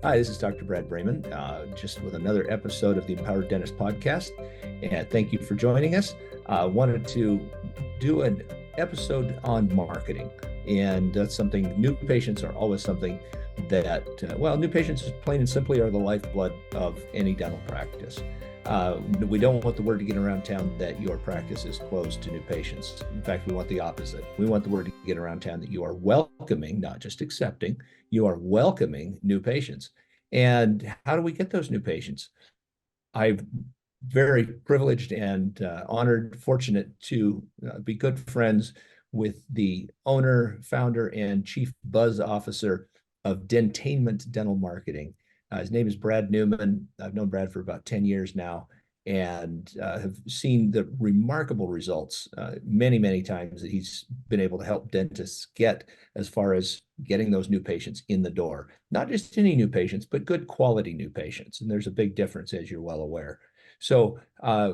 Hi, this is Dr. Brad Newman, just with another episode of the Empowered Dentist podcast. And thank you for joining us. Wanted to do an episode on marketing. And that's something, new patients are always something that, new patients plain and simply are the lifeblood of any dental practice. We don't want the word to get around town that your practice is closed to new patients. In fact, we want the opposite. We want the word to get around town that you are welcoming, not just accepting, you are welcoming new patients. And how do we get those new patients? I'm very privileged and honored, fortunate to be good friends with the owner, founder, and chief buzz officer of Dentainment Dental Marketing. His name is Brad Newman. I've known Brad for about 10 years now and have seen the remarkable results many, many times that he's been able to help dentists get as far as getting those new patients in the door. Not just any new patients, but good quality new patients. And there's a big difference, as you're well aware. So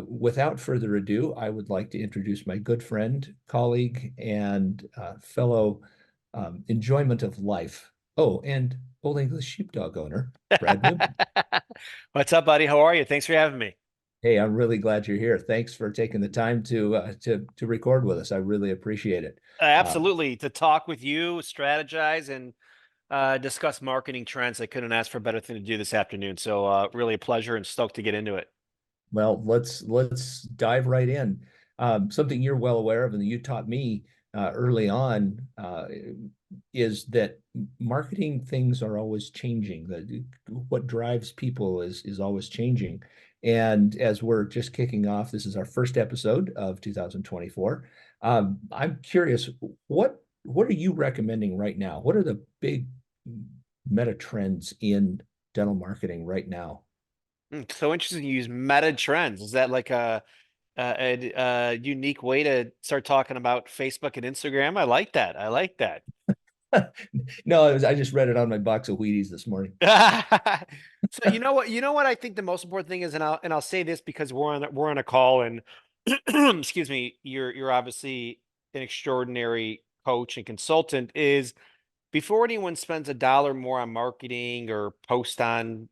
without further ado, I would like to introduce my good friend, colleague, and fellow enjoyment of life. Oh, and Old English sheepdog owner, Brad Newman. What's up, buddy? How are you? Thanks for having me. Hey, I'm really glad you're here. Thanks for taking the time to record with us. I really appreciate it. Uh, Absolutely. To talk with you, strategize, and discuss marketing trends. I couldn't ask for a better thing to do this afternoon. So really a pleasure and stoked to get into it. well, let's dive right in. Something you're well aware of, and that you taught me early on, is that marketing things are always changing. That what drives people is always changing. And as we're just kicking off, this is our first episode of 2024. I'm curious, what are you recommending right now? What are the big meta trends in dental marketing right now? So interesting you use meta trends. Is that like a unique way to start talking about Facebook and Instagram? I like that. I like that. No, I just read it on my box of Wheaties this morning. So you know what? You know what I think the most important thing is, and I'll say this because we're on a call and excuse me, you're obviously an extraordinary coach and consultant, is before anyone spends a dollar more on marketing or post on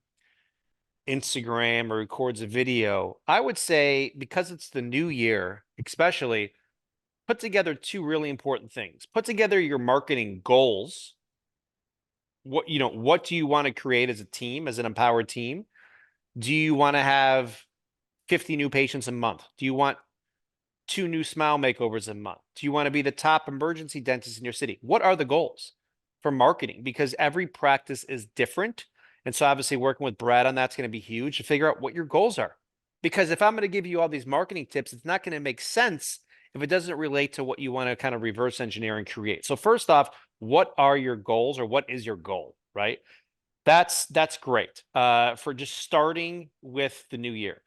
Instagram or records a video, I would say because it's the new year, especially put together two really important things. Put together your marketing goals. What do you want to create as a team, as an empowered team? Do you want to have 50 new patients a month? Do you want two new smile makeovers a month? Do you want to be the top emergency dentist in your city? What are the goals for marketing? Because every practice is different. And so obviously working with Brad on that's going to be huge to figure out what your goals are. Because if I'm going to give you all these marketing tips, it's not going to make sense if it doesn't relate to what you want to kind of reverse engineer and create. So first off, what are your goals, or what is your goal, right? That's great for just starting with the new year.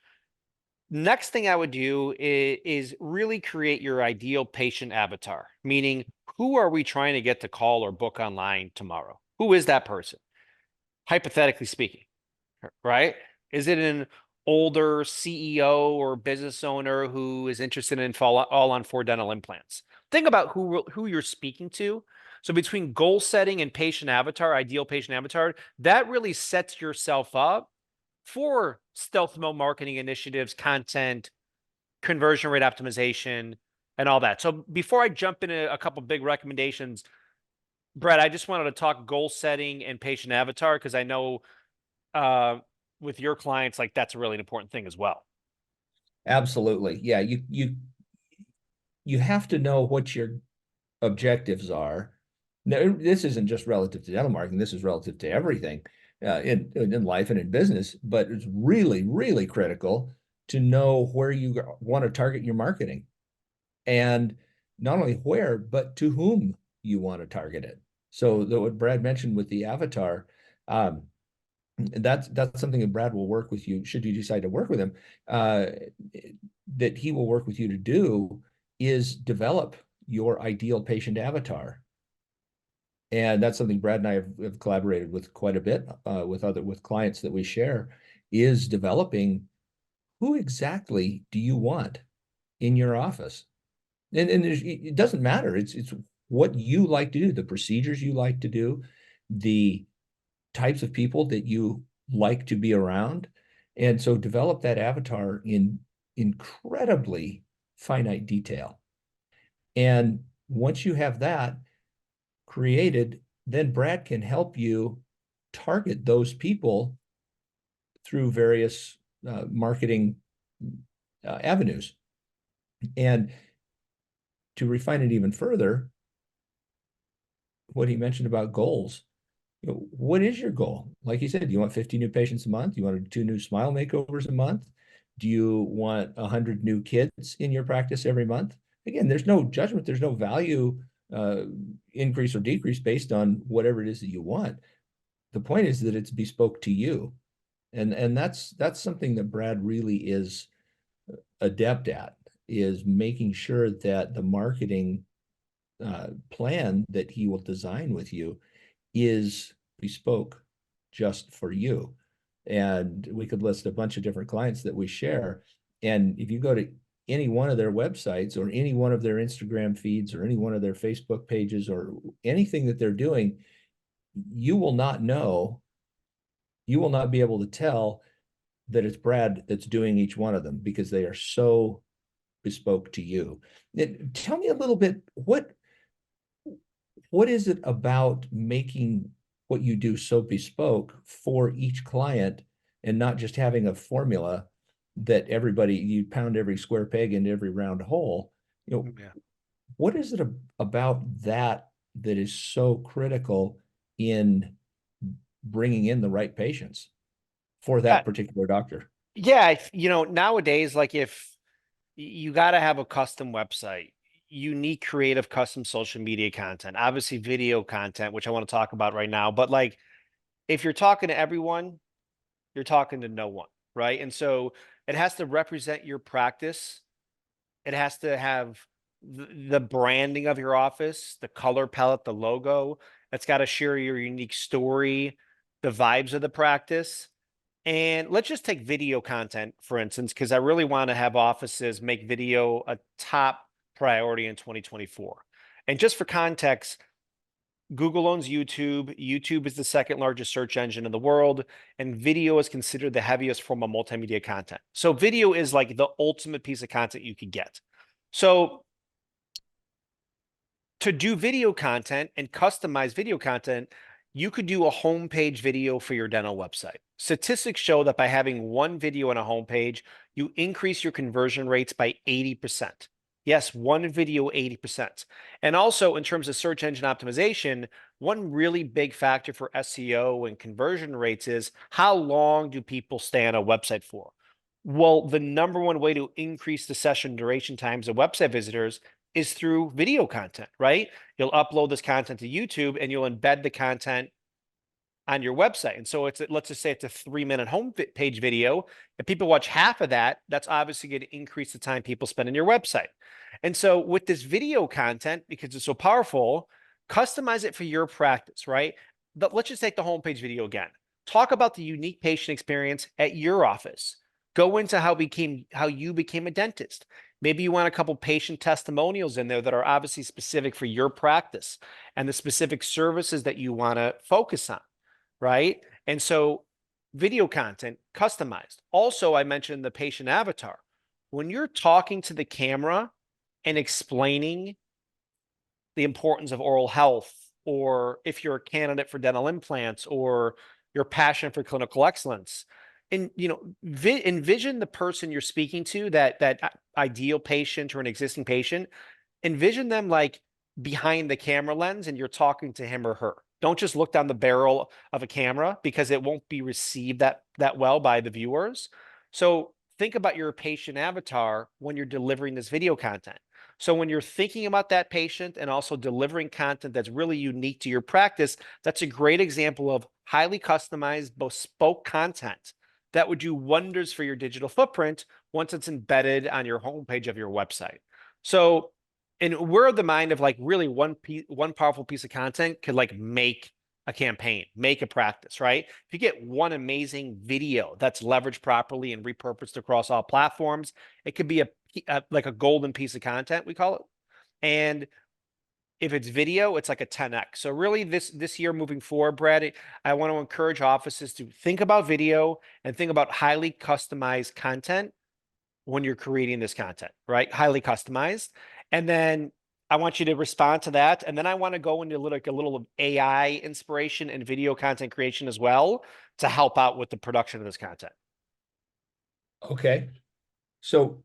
Next thing I would do is really create your ideal patient avatar, meaning who are we trying to get to call or book online tomorrow? Who is that person? Hypothetically speaking, right? Is it an older CEO or business owner who is interested in all on four dental implants? Think about who you're speaking to. So between goal setting and patient avatar, ideal patient avatar, that really sets yourself up for stealth mode marketing initiatives, content, conversion rate optimization, and all that. So before I jump into a couple big recommendations, Brett, I just wanted to talk goal setting and patient avatar because I know uh, with your clients, like that's a really important thing as well. Absolutely. Yeah, you have to know what your objectives are. Now, this isn't just relative to dental marketing. This is relative to everything in life and in business. But it's really, really critical to know where you want to target your marketing, and not only where, but to whom you want to target it. So what Brad mentioned with the avatar, um, that's something that Brad will work with you should you decide to work with him. That he will work with you to do is develop your ideal patient avatar, and that's something Brad and I have collaborated with quite a bit with clients that we share, is developing who exactly do you want in your office. And it doesn't matter. It's what you like to do, the procedures you like to do, the types of people that you like to be around. And so develop that avatar in incredibly finite detail. And once you have that created, then Brad can help you target those people through various marketing avenues. And to refine it even further, what he mentioned about goals. What is your goal? Like you said, do you want 50 new patients a month? You want 2 new smile makeovers a month? Do you want 100 new kids in your practice every month? Again, there's no judgment. There's no value increase or decrease based on whatever it is that you want. The point is that it's bespoke to you. And that's something that Brad really is adept at, is making sure that the marketing plan that he will design with you is bespoke just for you. And we could list a bunch of different clients that we share. And if you go to any one of their websites or any one of their Instagram feeds or any one of their Facebook pages or anything that they're doing, you will not know, you will not be able to tell that it's Brad that's doing each one of them because they are so bespoke to you. Tell me a little bit, what is it about making what you do so bespoke for each client and not just having a formula that everybody, you pound every square peg into every round hole? Yeah. What is it about that that is so critical in bringing in the right patients for that particular doctor? Yeah, nowadays, like if you got to have a custom website, unique, creative, custom social media content, obviously video content, which I want to talk about right now. But like, if you're talking to everyone, you're talking to no one, right? And so it has to represent your practice. It has to have the branding of your office, the color palette, the logo. It's got to share your unique story, the vibes of the practice. And let's just take video content, for instance, because I really want to have offices make video a top priority in 2024. And just for context, Google owns YouTube. YouTube is the second largest search engine in the world, and video is considered the heaviest form of multimedia content. So video is like the ultimate piece of content you could get. So to do video content and customize video content, you could do a homepage video for your dental website. Statistics show that by having one video on a homepage, you increase your conversion rates by 80%. Yes, one video, 80%. And also in terms of search engine optimization, one really big factor for SEO and conversion rates is how long do people stay on a website for? Well, the number one way to increase the session duration times of website visitors is through video content, right? You'll upload this content to YouTube and you'll embed the content on your website. And so let's just say it's a 3-minute homepage video. If people watch half of that, that's obviously going to increase the time people spend on your website. And so with this video content, because it's so powerful, customize it for your practice, right? But let's just take the homepage video again. Talk about the unique patient experience at your office. Go into how you became a dentist. Maybe you want a couple patient testimonials in there that are obviously specific for your practice and the specific services that you want to focus on, right? And so video content customized. Also, I mentioned the patient avatar. When you're talking to the camera and explaining the importance of oral health, or if you're a candidate for dental implants, or your passion for clinical excellence, and envision the person you're speaking to, that ideal patient or an existing patient, envision them like behind the camera lens and you're talking to him or her. Don't just look down the barrel of a camera because it won't be received that well by the viewers. So think about your patient avatar when you're delivering this video content. So when you're thinking about that patient and also delivering content that's really unique to your practice, that's a great example of highly customized, bespoke content that would do wonders for your digital footprint once it's embedded on your homepage of your website. So, and we're of the mind of like really one powerful piece of content could like make a campaign, make a practice, right? If you get one amazing video that's leveraged properly and repurposed across all platforms, it could be like a golden piece of content, we call it. And If it's video, it's like a 10x. So really this year moving forward, Brad, I want to encourage offices to think about video and think about highly customized content when you're creating this content, right? Highly customized. And then I want you to respond to that. And then I want to go into like a little of AI inspiration and video content creation as well to help out with the production of this content. Okay. So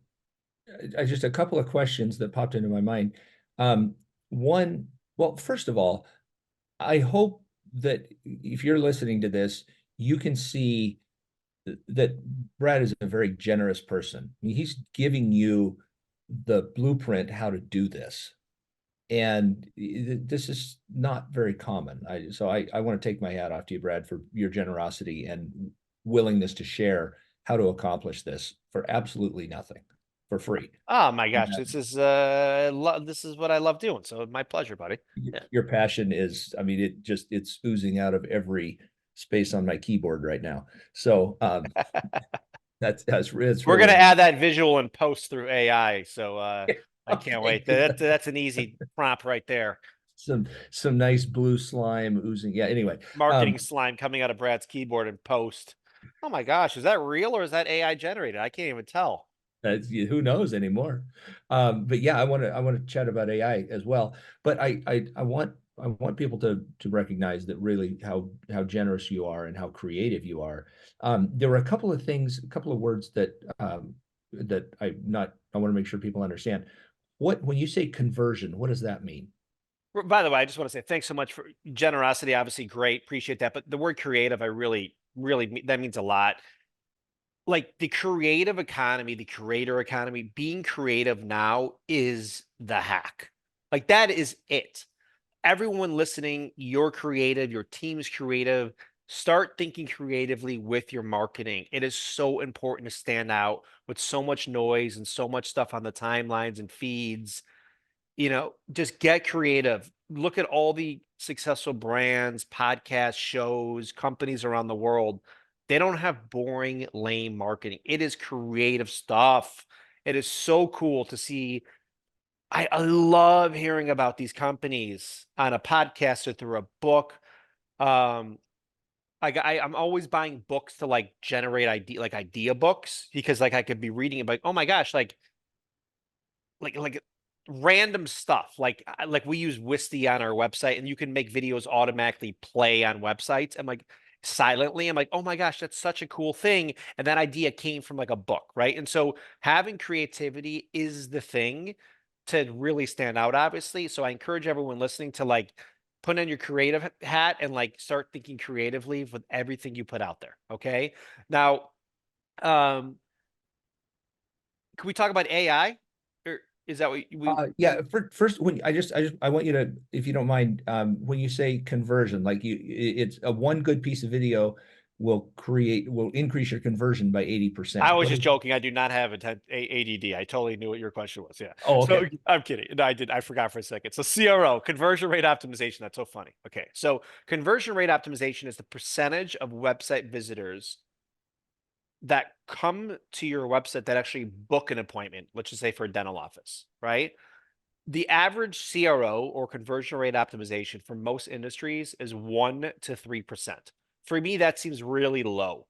I just a couple of questions that popped into my mind. Um, One, well, first of all, I hope that if you're listening to this, you can see that Brad is a very generous person. I mean, he's giving you the blueprint how to do this. And this is not very common. I want to take my hat off to you, Brad, for your generosity and willingness to share how to accomplish this for absolutely nothing, for free. Oh my gosh, And this is this is what I love doing. So my pleasure, buddy. Yeah. your passion is, I mean, it's oozing out of every space on my keyboard right now. So it's We're really gonna add that visual and post through AI. So I can't okay. wait. That's an easy prompt right there. Some nice blue slime oozing. Yeah. Anyway, Marketing slime coming out of Brad's keyboard and post. Oh my gosh, is that real or is that AI generated? I can't even tell. who knows anymore? But yeah, I want to chat about AI as well. But I want people to recognize that really how generous you are and how creative you are. There were a couple of things, a couple of words that I want to make sure people understand. When you say conversion, what does that mean? By the way, I just want to say thanks so much for generosity. Obviously, great, appreciate that. But the word creative, I really that means a lot. Like the creative economy, the creator economy, being creative now is the hack. Like that is it. Everyone listening, you're creative, your team's creative. Start thinking creatively with your marketing. It is so important to stand out with so much noise and so much stuff on the timelines and feeds. Just get creative. Look at all the successful brands, podcasts, shows, companies around the world. They don't have boring, lame marketing. It is creative stuff. It is so cool to see. I love hearing about these companies on a podcast or through a book. Um, I'm always buying books to like generate idea books because like I could be reading it like, oh my gosh, like random stuff like we use Wisty on our website and you can make videos automatically play on websites and like silently I'm like, oh my gosh, that's such a cool thing, and that idea came from like a book, right? And so having creativity is the thing to really stand out, obviously. So I encourage everyone listening to like put on your creative hat and like start thinking creatively with everything you put out there. Okay, now um can we talk about AI, or is that what we Yeah, first, when I want you to, if you don't mind, when you say conversion, like it's a one good piece of video will increase your conversion by I 80%. was What just is, joking. I do not have ADD. I totally knew what your question was. Yeah. oh, So okay. I'm kidding. No, I did. I forgot for a second. So CRO, conversion rate optimization. That's so funny. Okay. So conversion rate optimization is the percentage of website visitors that come to your website that actually book an appointment, let's just say for a dental office, right? The average CRO or conversion rate optimization for most industries is 1 to 3%. For me, that seems really low,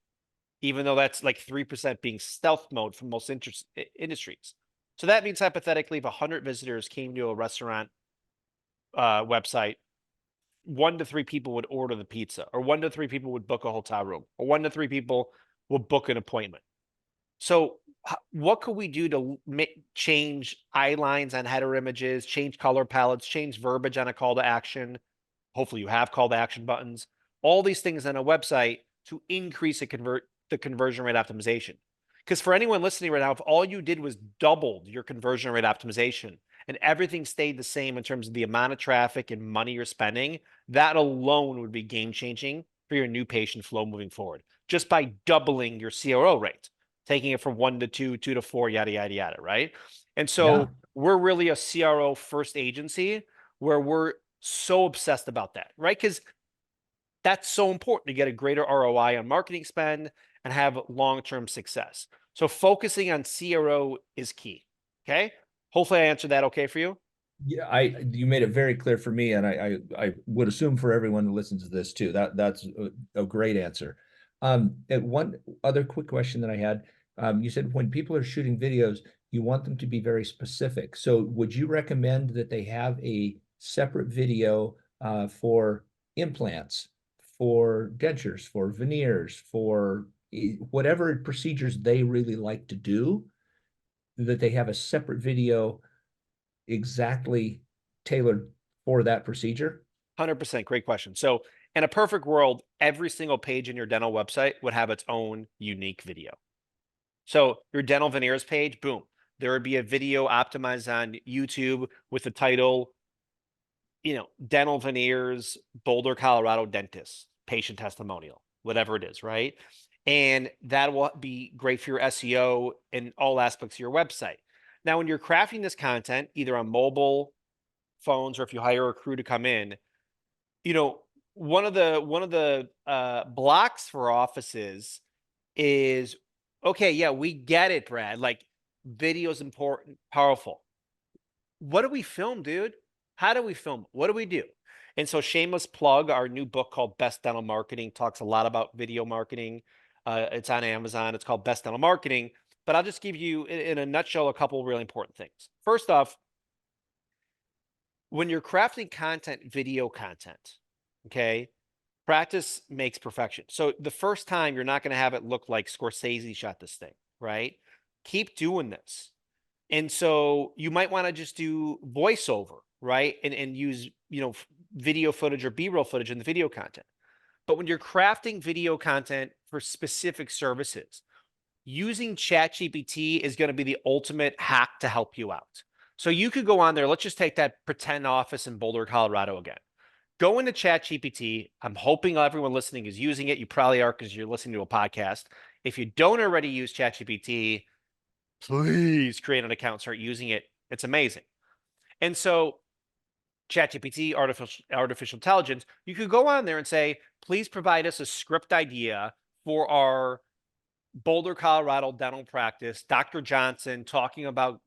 even though that's like 3% being stealth mode for most industries. So that means hypothetically, if 100 visitors came to a restaurant website, 1 to 3 people would order the pizza, or 1 to 3 people would book a hotel room, or 1 to 3 people will book an appointment. So what could we do to change eye lines on header images, change color palettes, change verbiage on a call to action? Hopefully you have call to action buttons, all these things on a website to increase the conversion rate optimization. Because for anyone listening right now, if all you did was doubled your conversion rate optimization and everything stayed the same in terms of the amount of traffic and money you're spending, that alone would be game changing for your new patient flow moving forward, just by doubling your CRO rate, taking it from 1 to 2, 2 to 4, yada, yada, yada, right? And Yeah, so we're really a CRO first agency where we're so obsessed about that, right? Because that's so important to get a greater ROI on marketing spend and have long-term success. So focusing on CRO is key. Okay. Hopefully I answered that okay for you. Yeah, you made it very clear for me, and I would assume for everyone who listens to this too. That's a great answer. And one other quick question that I had, you said when people are shooting videos, you want them to be very specific. So would you recommend that they have a separate video for implants, for dentures, for veneers, for whatever procedures they really like to do, that they have a separate video exactly tailored for that procedure? 100%. Great question. So, in a perfect world, every single page in your dental website would have its own unique video. So, your dental veneers page, boom, there would be a video optimized on YouTube with the title, dental veneers, Boulder, Colorado dentist, patient testimonial, whatever it is, right? And that will be great for your SEO in all aspects of your website. Now, when you're crafting this content, either on mobile phones or if you hire a crew to come in, you know, one of the blocks for offices is, okay, yeah, we get it, Brad. Like, video's important, powerful. What do we film, dude? How do we film? What do we do? And so, shameless plug, our new book called Best Dental Marketing talks a lot about video marketing. It's on Amazon. It's called Best Dental Marketing. But I'll just give you, in a nutshell, a couple of really important things. First off, when you're crafting content, video content, okay, practice makes perfection. So the first time you're not going to have it look like Scorsese shot this thing, right? Keep doing this. And so you might want to just do voiceover, right? And use, video footage or B-roll footage in the video content. But when you're crafting video content for specific services, using ChatGPT is going to be the ultimate hack to help you out. So you could go on there. Let's just take that pretend office in Boulder, Colorado again. Go into ChatGPT. I'm hoping everyone listening is using it. You probably are because you're listening to a podcast. If you don't already use ChatGPT, please create an account, start using it. It's amazing. And so ChatGPT, artificial intelligence, you could go on there and say, please provide us a script idea for our Boulder, Colorado dental practice, Dr. Johnson talking about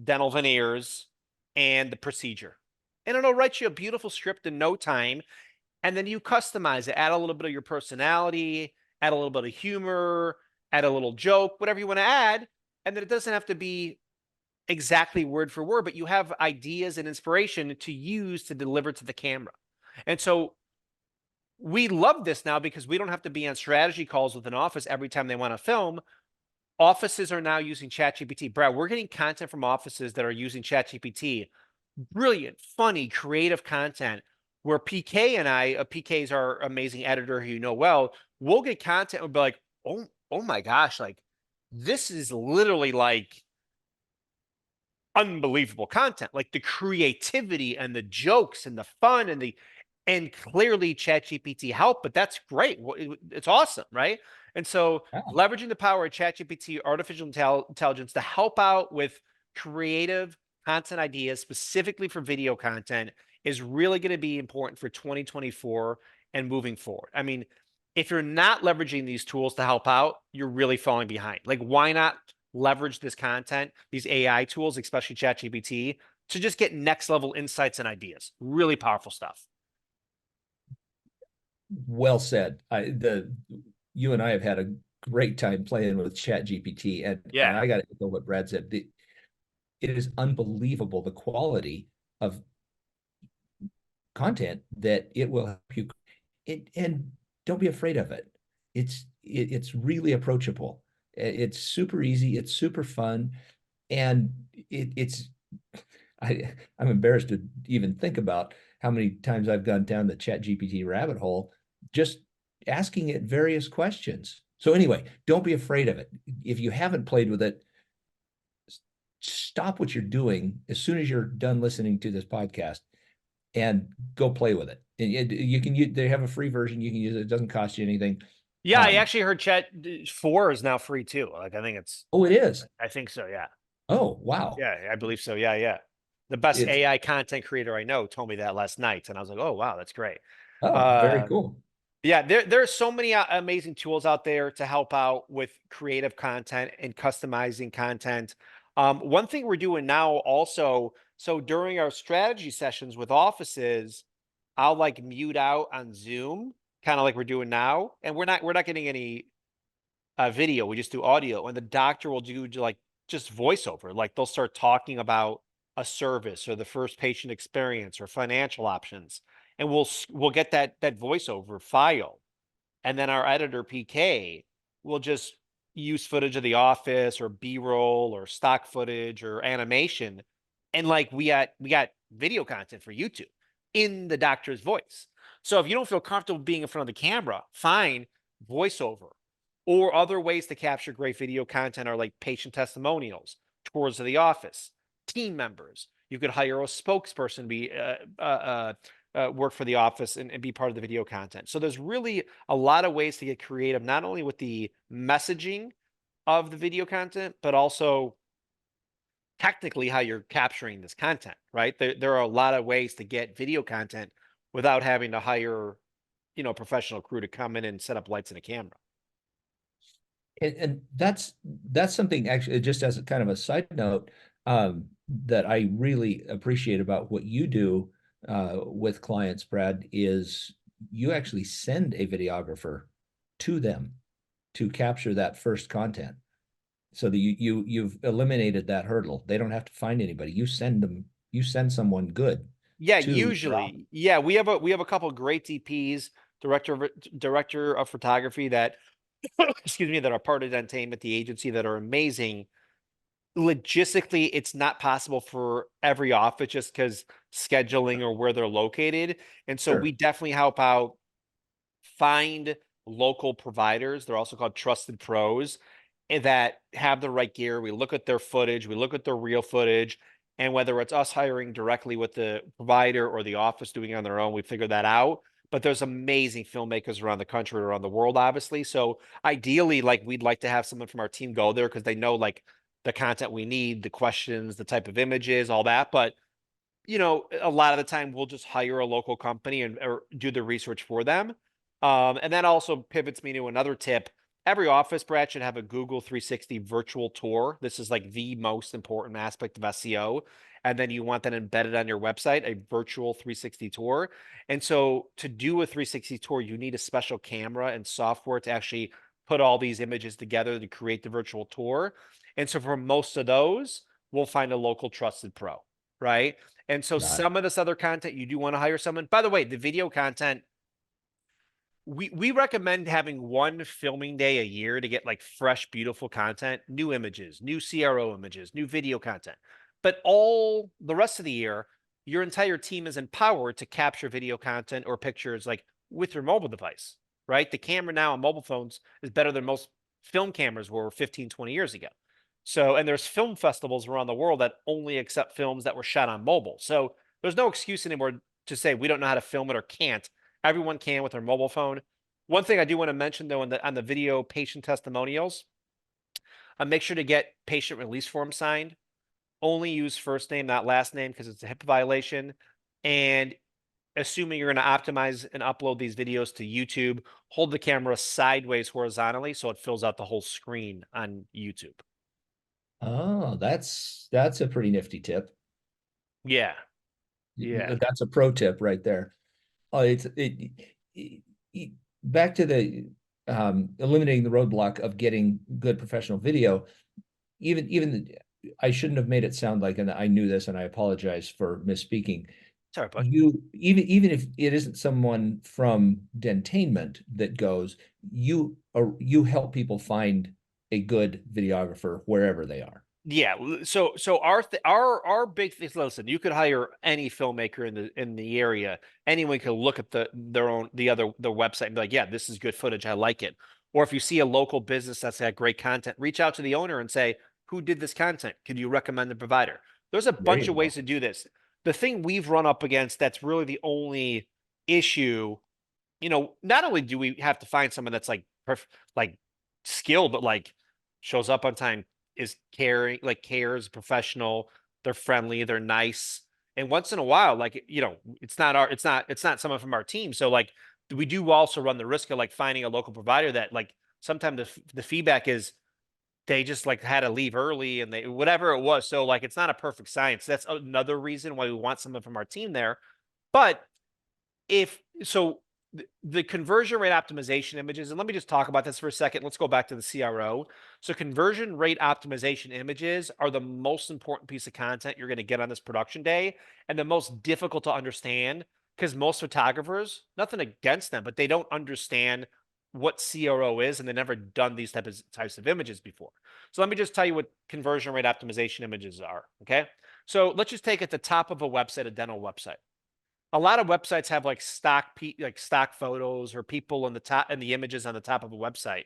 dental veneers and the procedure. And it'll write you a beautiful script in no time. And then you customize it, add a little bit of your personality, add a little bit of humor, add a little joke, whatever you want to add. And then it doesn't have to be exactly word for word, but you have ideas and inspiration to use to deliver to the camera. And so we love this now because we don't have to be on strategy calls with an office every time they want to film. Offices are now using ChatGPT. Brad, we're getting content from offices that are using ChatGPT. Brilliant, funny, creative content where PK and PK is our amazing editor who you know well, we'll get content and we'll be like, oh my gosh, like this is literally like unbelievable content. Like the creativity and the jokes and the fun and clearly ChatGPT helped, but that's great. It's awesome, right? And so Yeah. leveraging the power of ChatGPT, artificial intelligence to help out with creative content ideas specifically for video content is really going to be important for 2024 and moving forward. I mean, if you're not leveraging these tools to help out, you're really falling behind. Like, why not leverage this content, these AI tools, especially ChatGPT, to just get next level insights and ideas? Really powerful stuff. Well said. You and I have had a great time playing with Chat GPT, and Yeah. I got to echo what Brad said. It is unbelievable the quality of content that it will help you. And don't be afraid of it. It's really approachable. It's super easy. It's super fun, and it's I'm embarrassed to even think about how many times I've gone down the Chat GPT rabbit hole just asking it various questions. So anyway, don't be afraid of it. If you haven't played with it, stop what you're doing as soon as you're done listening to this podcast and go play with it. And you can use, they have a free version. You can use it. It doesn't cost you anything. Yeah, I actually heard Chat 4 is now free too. Like, I think it's, Oh, it is. I think so. Yeah. Oh, wow. Yeah, I believe so. Yeah, yeah. The best It's, AI content creator I know told me that last night, and I was like, "Oh, wow, that's great." oh, very Uh, cool. yeah, there are so many amazing tools out there to help out with creative content and customizing content. One thing we're doing now also, So during our strategy sessions with offices, I'll like mute out on Zoom, kind of like we're doing now. And we're not getting any video. We just do audio. And the doctor will do like just voiceover. Like they'll start talking about a service or the first patient experience or financial options. And we'll get that voiceover file. And then our editor PK will just use footage of the office or B-roll or stock footage or animation. And like we got video content for YouTube in the doctor's voice. So if you don't feel comfortable being in front of the camera, fine, voiceover. Or other ways to capture great video content are like patient testimonials, tours of the office, team members. You could hire a spokesperson to be work for the office and be part of the video content. So there's really a lot of ways to get creative, not only with the messaging of the video content, but also technically how you're capturing this content, right? There are a lot of ways to get video content without having to hire, a professional crew to come in and set up lights and a camera. And that's something, actually, just as a kind of a side note, that I really appreciate about what you do with clients, Brad, is you actually send a videographer to them to capture that first content, so that you've eliminated that hurdle. They don't have to find anybody. You send someone good Yeah, to usually. Yeah, we have a couple of great DPs, director of photography that excuse me, that are part of Dentainment, the agency, that are amazing. Logistically, it's not possible for every office just because scheduling or where they're located. And so we Sure. definitely help out find local providers. They're also called trusted pros that have the right gear. We look at their footage, we look at their real footage, and whether it's us hiring directly with the provider or the office doing it on their own, we figure that out. But there's amazing filmmakers around the country, around the world, obviously. So ideally, like we'd like to have someone from our team go there because they know like the content we need, the questions, the type of images, all that. But a lot of the time we'll just hire a local company and or do the research for them. And that also pivots me to another tip. Every office, Brad, should have a Google 360 virtual tour. This is like the most important aspect of SEO. And then you want that embedded on your website, a virtual 360 tour. And so to do a 360 tour, you need a special camera and software to actually put all these images together to create the virtual tour. And so for most of those, we'll find a local trusted pro, right? And so Got it. some of this other content, you do want to hire someone. By the way, the video content, we recommend having one filming day a year to get like fresh, beautiful content, new images, new CRO images, new video content. But all the rest of the year, your entire team is empowered to capture video content or pictures like with your mobile device, right? The camera now on mobile phones is better than most film cameras were 15, 20 years ago. So, and there's film festivals around the world that only accept films that were shot on mobile. So there's no excuse anymore to say we don't know how to film it or can't. Everyone can with their mobile phone. One thing I do want to mention though, on the video patient testimonials, make sure to get patient release form signed. Only use first name, not last name, because it's a HIPAA violation. And assuming you're going to optimize and upload these videos to YouTube, hold the camera sideways horizontally so it fills out the whole screen on YouTube. Oh, that's a pretty nifty tip. Yeah. Yeah. That's a pro tip right there. Oh, it back to the eliminating the roadblock of getting good professional video. Even I shouldn't have made it sound like, and I knew this, and I apologize for misspeaking. Sorry, bud. You even if it isn't someone from Dentainment that goes, you help people find a good videographer wherever they are. Yeah. So our big thing is, listen, you could hire any filmmaker in the area. Anyone could look at their website and be like, yeah, this is good footage. I like it. Or if you see a local business that's got great content, reach out to the owner and say, who did this content? Could you recommend the provider? There's a There bunch you of ways go. to do this. The thing we've run up against that's really the only issue, not only do we have to find someone that's like skilled, but like shows up on time, is caring, like cares, professional, they're friendly, they're nice. And once in a while, like, it's not someone from our team. So like we do also run the risk of like finding a local provider that like sometimes the feedback is they just like had to leave early and they whatever it was. So like it's not a perfect science. That's another reason why we want someone from our team there. But if so the conversion rate optimization images, and let me just talk about this for a second. Let's go back to the CRO. So conversion rate optimization images are the most important piece of content you're going to get on this production day, and the most difficult to understand because most photographers, nothing against them, but they don't understand what CRO is, and they've never done these types of images before. So let me just tell you what conversion rate optimization images are. Okay. So let's just take at the top of a website, a dental website. A lot of websites have like stock photos or people in the top and the images on the top of a website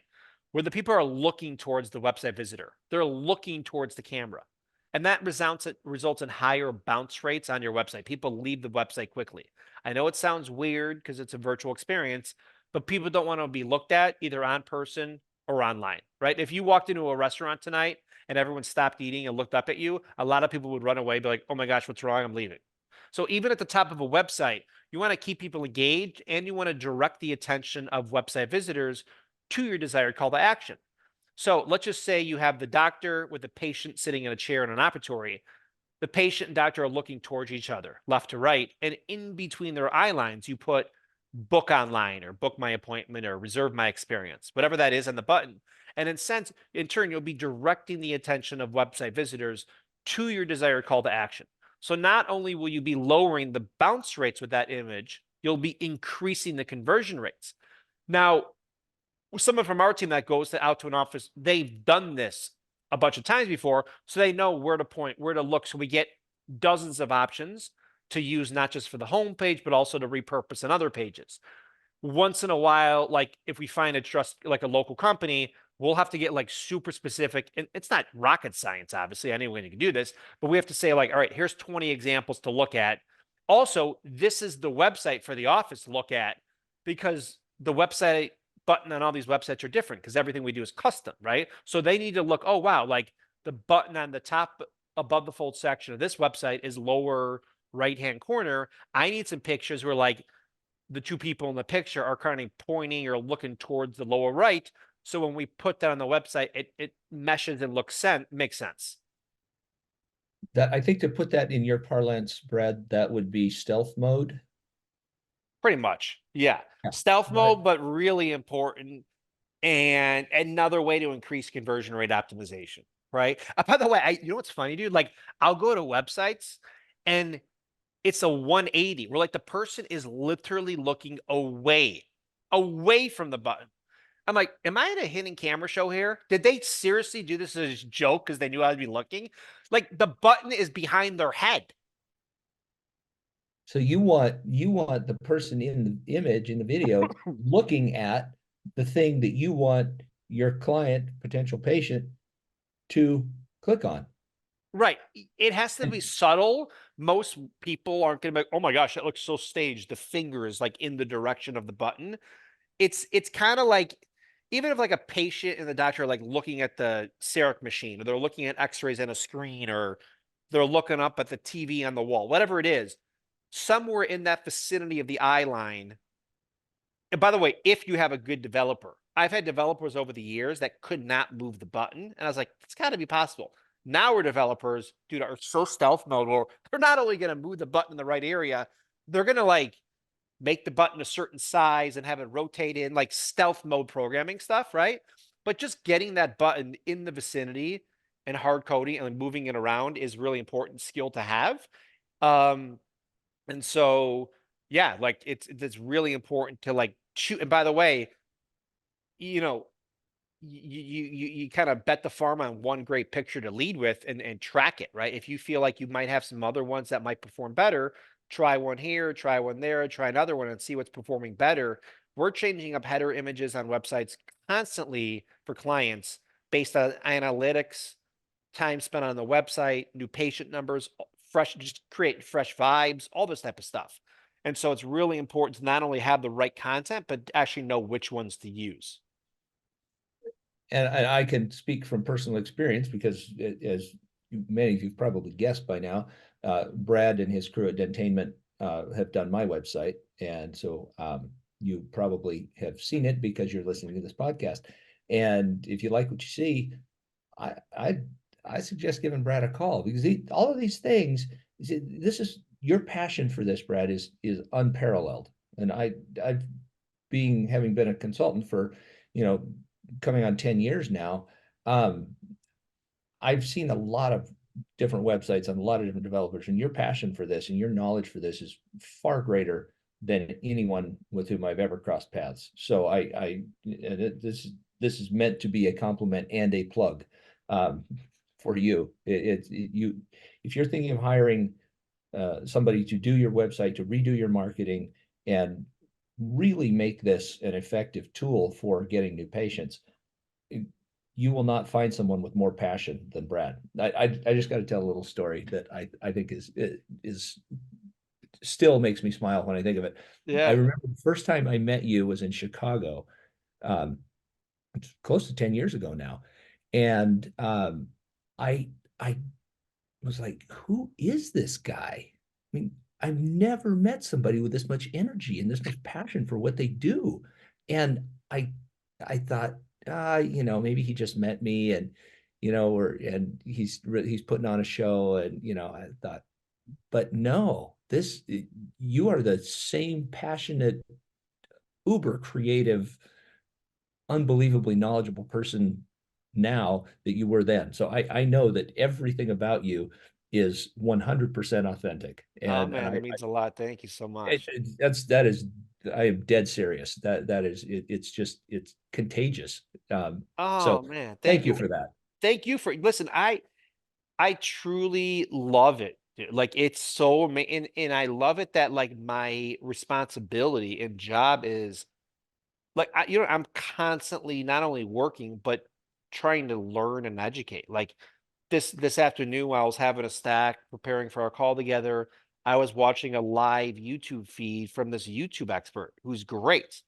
where the people are looking towards the website visitor. They're looking towards the camera. And that results in higher bounce rates on your website. People leave the website quickly. I know it sounds weird because it's a virtual experience, but people don't want to be looked at either on person or online, right? If you walked into a restaurant tonight and everyone stopped eating and looked up at you, a lot of people would run away, be like, oh my gosh, what's wrong? I'm leaving. So even at the top of a website, you want to keep people engaged and you want to direct the attention of website visitors to your desired call to action. So let's just say you have the doctor with the patient sitting in a chair in an operatory. The patient and doctor are looking towards each other, left to right. And in between their eye lines, you put book online or book my appointment or reserve my experience, whatever that is on the button. And in turn, you'll be directing the attention of website visitors to your desired call to action. So not only will you be lowering the bounce rates with that image, you'll be increasing the conversion rates. Now, someone from our team that goes out to an office, they've done this a bunch of times before, so they know where to point, where to look. So we get dozens of options to use, not just for the home page, but also to repurpose in other pages. Once in a while, like if we find a trust, like a local company, we'll have to get like super specific. And it's not rocket science, obviously. Anyone can do this, but we have to say, like, all right, here's 20 examples to look at. Also, this is the website for the office to look at because the website button on all these websites are different because everything we do is custom, right? So they need to look, oh, wow, like the button on the top above the fold section of this website is lower right-hand corner. I need some pictures where like the two people in the picture are kind of pointing or looking towards the lower right. So when we put that on the website, it meshes and makes sense. That I think to put that in your parlance, Brad, that would be stealth mode. Pretty much. Yeah. Yeah. Stealth Right. mode, but really important. And another way to increase conversion rate optimization, right? By the way, you know what's funny, dude? Like I'll go to websites and it's a 180 where like the person is literally looking away from the button. I'm like, am I in a hidden camera show here? Did they seriously do this as a joke because they knew I'd be looking? Like the button is behind their head. So you want the person in the image in the video looking at the thing that you want your client, potential patient, to click on. Right. It has to be subtle. Most people aren't going to be, oh my gosh, that looks so staged. The finger is like in the direction of the button. It's kind of like even if like a patient and the doctor are like looking at the CEREC machine or they're looking at x-rays on a screen or they're looking up at the TV on the wall, whatever it is, somewhere in that vicinity of the eye line. And by the way, if you have a good developer, I've had developers over the years that could not move the button. And I was like, it's got to be possible. Now we're developers, dude, are so stealth mode where they're not only going to move the button in the right area, they're going to like make the button a certain size and have it rotate in like stealth mode programming stuff, right? But just getting that button in the vicinity and hard coding and moving it around is really important skill to have. Um, and so, yeah, like it's really important to like shoot. And by the way, you know, you kind of bet the farm on one great picture to lead with and track it, right? If you feel like you might have some other ones that might perform better, try one here, try one there, try another one and see what's performing better. We're changing up header images on websites constantly for clients based on analytics, time spent on the website, new patient numbers, fresh, just create fresh vibes, all this type of stuff. And so it's really important to not only have the right content, but actually know which ones to use. And I can speak from personal experience because, as many of you probably guessed by now, Brad and his crew at Dentainment have done my website, and so you probably have seen it because you're listening to this podcast. And if you like what you see, I I suggest giving Brad a call because all of these things, this is your passion for this, Brad, is unparalleled. And I've being having been a consultant for, you know, coming on 10 years now, um, I've seen a lot of different websites and a lot of different developers, and your passion for this and your knowledge for this is far greater than anyone with whom I've ever crossed paths. So this is meant to be a compliment and a plug um, for you. You if you're thinking of hiring somebody to do your website, to redo your marketing, and really make this an effective tool for getting new patients, you will not find someone with more passion than Brad. I just got to tell a little story that I think is still makes me smile when I think of it. I Yeah. remember the first time I met you was in Chicago, um, close to 10 years ago now. And I was like, who is this guy? I mean, I've never met somebody with this much energy and this much passion for what they do. And I thought, maybe he just met me and, and he's putting on a show. And, I thought, but no, you are the same passionate, uber creative, unbelievably knowledgeable person now that you were then. So I know that everything about you is 100% authentic. Oh And man, that means a lot. Thank you so much. that is, I am dead serious. That is, it's contagious. Oh So man, thank thank you you. for that. Thank you for listen, I truly love it, dude. Like it's so and I love it that like my responsibility and job is like I'm constantly not only working but trying to learn and educate. Like this afternoon while I was having a stack preparing for our call together, I was watching a live YouTube feed from this YouTube expert who's great.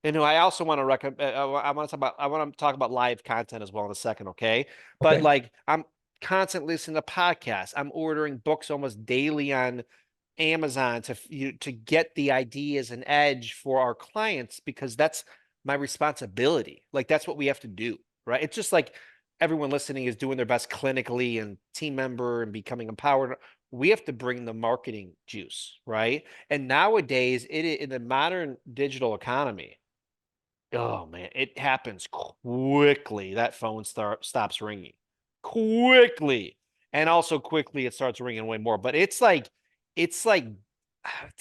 And who I also want to recommend. I want to talk about live content as well in a second, okay? But Okay. like, I'm constantly listening to podcasts. I'm ordering books almost daily on Amazon to get the ideas and edge for our clients because that's my responsibility. Like that's what we have to do, right? It's just like everyone listening is doing their best clinically and team member and becoming empowered. We have to bring the marketing juice, right? And nowadays, in the modern digital economy, oh man, it happens quickly. That phone stops ringing quickly, and also quickly it starts ringing way more. But it's like it's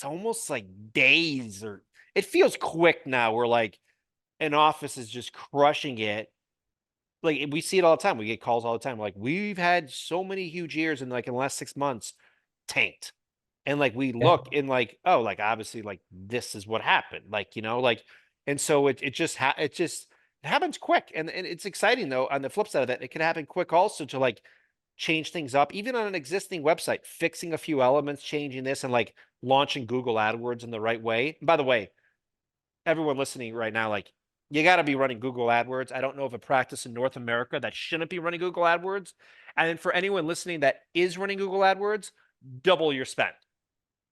almost like days, or it feels quick now. Where like an office is just crushing it. Like we see it all the time. We get calls all the time. Like we've had so many huge years in like in the last 6 months tanked. And like we Yeah. look and like, oh, like obviously like this is what happened. Like, like and so it happens quick. And it's exciting though, on the flip side of that, it can happen quick also to like change things up, even on an existing website, fixing a few elements, changing this and like launching Google AdWords in the right way. And by the way, everyone listening right now, like you got to be running Google AdWords. I don't know of a practice in North America that shouldn't be running Google AdWords. And then for anyone listening that is running Google AdWords, double your spend.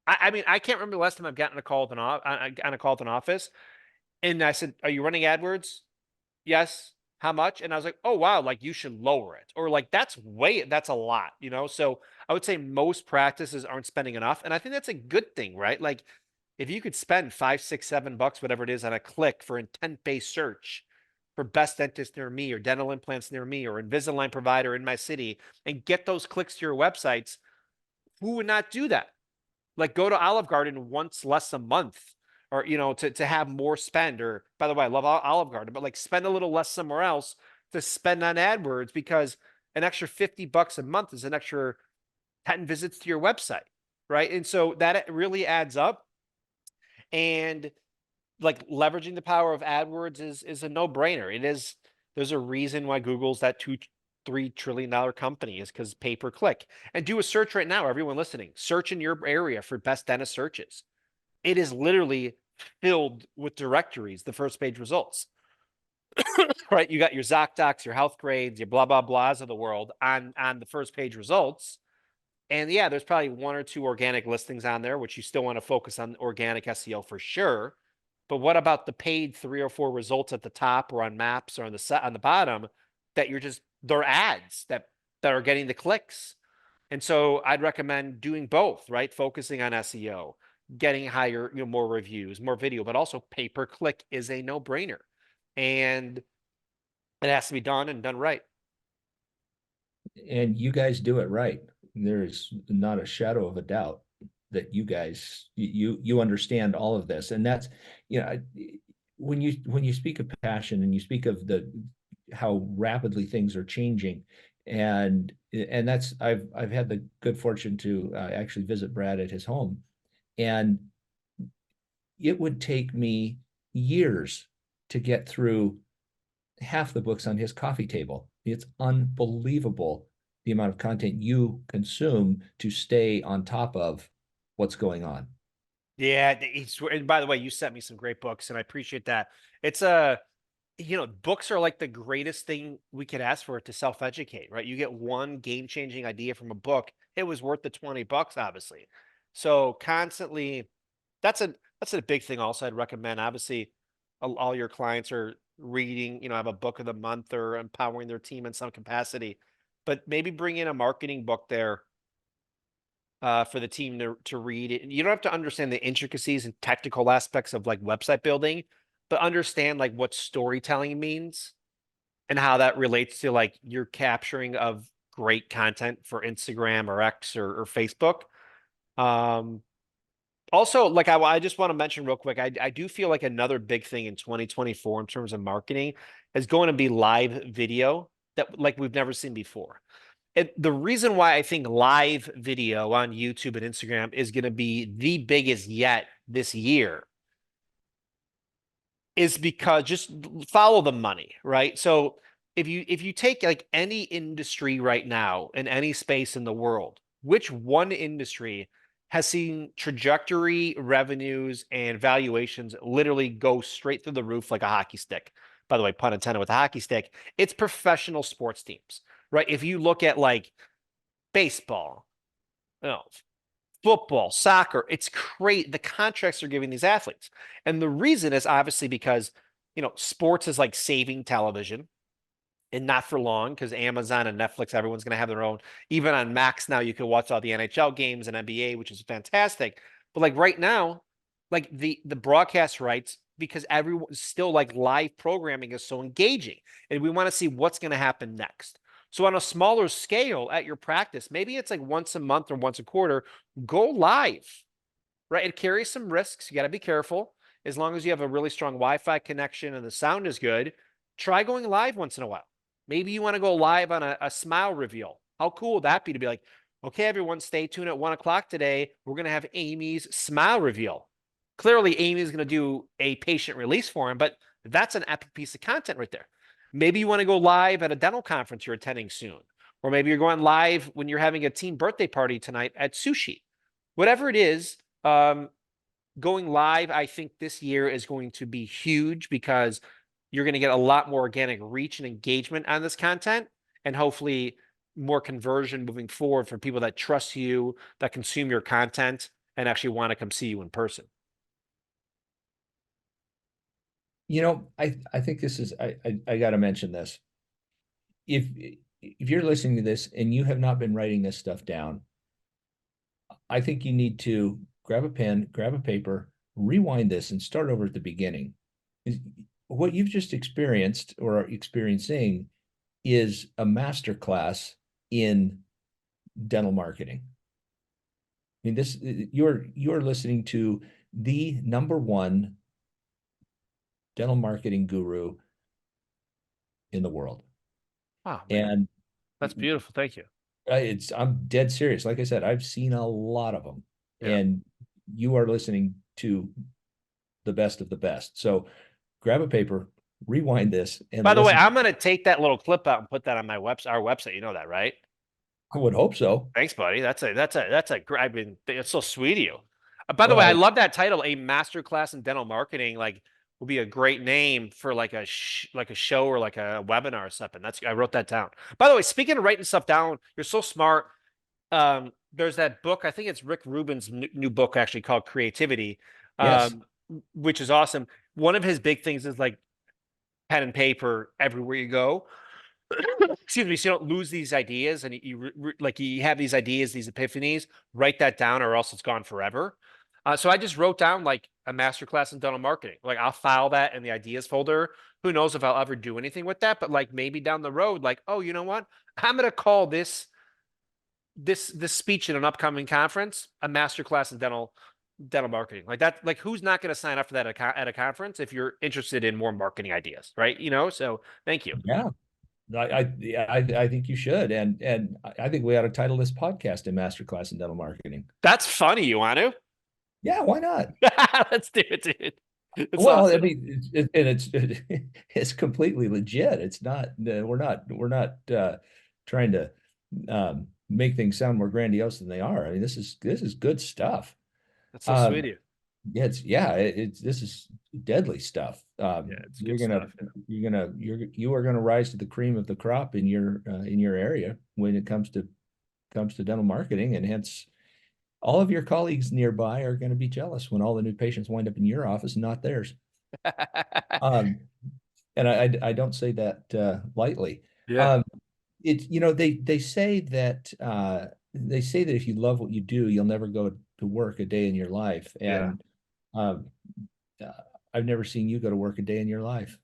I mean, I can't remember the last time I've gotten a call with on a call with an office, and I said, "Are you running AdWords?" Yes. How much? And I was like, "Oh wow, like you should lower it," or like that's a lot, So I would say most practices aren't spending enough, and I think that's a good thing, right? Like if you could spend 5, 6, 7 bucks, whatever it is, on a click for intent-based search for best dentist near me, or dental implants near me, or Invisalign provider in my city, and get those clicks to your websites, who would not do that? Like go to Olive Garden once less a month, or to have more spend. Or by the way, I love Olive Garden, but like spend a little less somewhere else to spend on AdWords, because an extra 50 bucks a month is an extra 10 visits to your website, right? And so that really adds up. And like leveraging the power of AdWords is a no-brainer. It is. There's a reason why Google's that 2-3 trillion-dollar company, is because pay per click. And do a search right now, everyone listening. Search in your area for best dentist searches. It is literally filled with directories, the first page results. Right? You got your ZocDocs, your health grades, your blah blah blahs of the world on the first page results. And yeah, there's probably one or two organic listings on there, which you still want to focus on organic SEO for sure. But what about the paid 3 or 4 results at the top, or on maps, or on the bottom, that you're just they're ads that are getting the clicks. And so I'd recommend doing both, right? Focusing on SEO, getting higher, more reviews, more video, but also pay-per-click is a no-brainer. And it has to be done and done right. And you guys do it right. There's not a shadow of a doubt that you guys you understand all of this. And that's, when you speak of passion and you speak of the how rapidly things are changing, and that's I've had the good fortune to actually visit Brad at his home, and it would take me years to get through half the books on his coffee table. It's unbelievable the amount of content you consume to stay on top of what's going on. Yeah, and by the way, you sent me some great books, and I appreciate that. It's books are like the greatest thing we could ask for to self-educate, right? You get one game-changing idea from a book, it was worth the $20, obviously. So constantly, that's a big thing also I'd recommend. Obviously, all your clients are reading, have a book of the month or empowering their team in some capacity, but maybe bring in a marketing book there for the team to read it. You don't have to understand the intricacies and technical aspects of like website building, but understand like what storytelling means and how that relates to like your capturing of great content for Instagram or X or Facebook. Um, Also, like I just want to mention real quick, I do feel like another big thing in 2024 in terms of marketing is going to be live video that like we've never seen before. The reason why I think live video on YouTube and Instagram is going to be the biggest yet this year is because just follow the money, right? So if you take like any industry right now in any space in the world, which one industry has seen trajectory, revenues, and valuations literally go straight through the roof like a hockey stick? By the way, pun intended with a hockey stick, it's professional sports teams, right? If you look at like baseball, you know, football, soccer, it's great. The contracts they're giving these athletes. And the reason is obviously because, sports is like saving television and not for long because Amazon and Netflix, everyone's going to have their own. Even on Max now, you can watch all the NHL games and NBA, which is fantastic. But like right now, like the broadcast rights, because everyone still like live programming is so engaging, and we want to see what's going to happen next. So on a smaller scale at your practice, maybe it's like once a month or once a quarter, go live, right? It carries some risks. You got to be careful. As long as you have a really strong Wi-Fi connection and the sound is good, try going live once in a while. Maybe you want to go live on a smile reveal. How cool would that be to be like, okay, everyone, stay tuned at 1 o'clock today. We're going to have Amy's smile reveal. Clearly, Amy's going to do a patient release for him, but that's an epic piece of content right there. Maybe you want to go live at a dental conference you're attending soon, or maybe you're going live when you're having a team birthday party tonight at sushi. Whatever it is, going live, I think this year is going to be huge because you're going to get a lot more organic reach and engagement on this content, and hopefully more conversion moving forward from people that trust you, that consume your content, and actually want to come see you in person. I think this is I got to mention this. If you're listening to this and you have not been writing this stuff down, I think you need to grab a pen, grab a paper, rewind this, and start over at the beginning. What you've just experienced or are experiencing is a masterclass in dental marketing. I mean, you're listening to the number one dental marketing guru in the world. Wow, man. And That's beautiful. Thank you. I'm dead serious. Like I said, I've seen a lot of them, Yeah. and you are listening to the best of the best. So grab a paper, rewind this, and By the way, listen. I'm going to take that little clip out and put that on my our website. You know that, right? I would hope so. Thanks, buddy. That's a great. I mean, it's so sweet of you. By the way, I Well, love that title. A masterclass in dental marketing, like, will be a great name for like like a show or like a webinar or something. I wrote that down. By the way, speaking of writing stuff down, you're so smart. There's that book. I think it's Rick Rubin's new book actually called Creativity, yes. um, which is awesome. One of his big things is like pen and paper everywhere you go. excuse me, so you don't lose these ideas, and like you have these ideas, these epiphanies, write that down or else it's gone forever. So I just wrote down like a masterclass in dental marketing. Like I'll file that in the ideas folder. Who knows if I'll ever do anything with that, but like maybe down the road, like, oh, you know what? I'm gonna call this speech in an upcoming conference a masterclass in dental marketing. Like that, like who's not going to sign up for that at a conference if you're interested in more marketing ideas, right? So thank you. Yeah. I think you should, and I think we ought to title this podcast a masterclass in dental marketing. That's funny. You want to? Yeah, why not? Let's do it, dude. It's Well, I awesome. mean, it's completely legit. It's not we're not trying to make things sound more grandiose than they are. I mean, this is good stuff. That's so sweet Um, of you. it's this is deadly stuff. Yeah, it's You're good gonna stuff. you are gonna rise to the cream of the crop in your area when it comes to dental marketing, and hence all of your colleagues nearby are going to be jealous when all the new patients wind up in your office and not theirs. Um, and I don't say that lightly. Yeah, Um, they say that if you love what you do, you'll never go to work a day in your life. yeah, And um, uh, I've never seen you go to work a day in your life.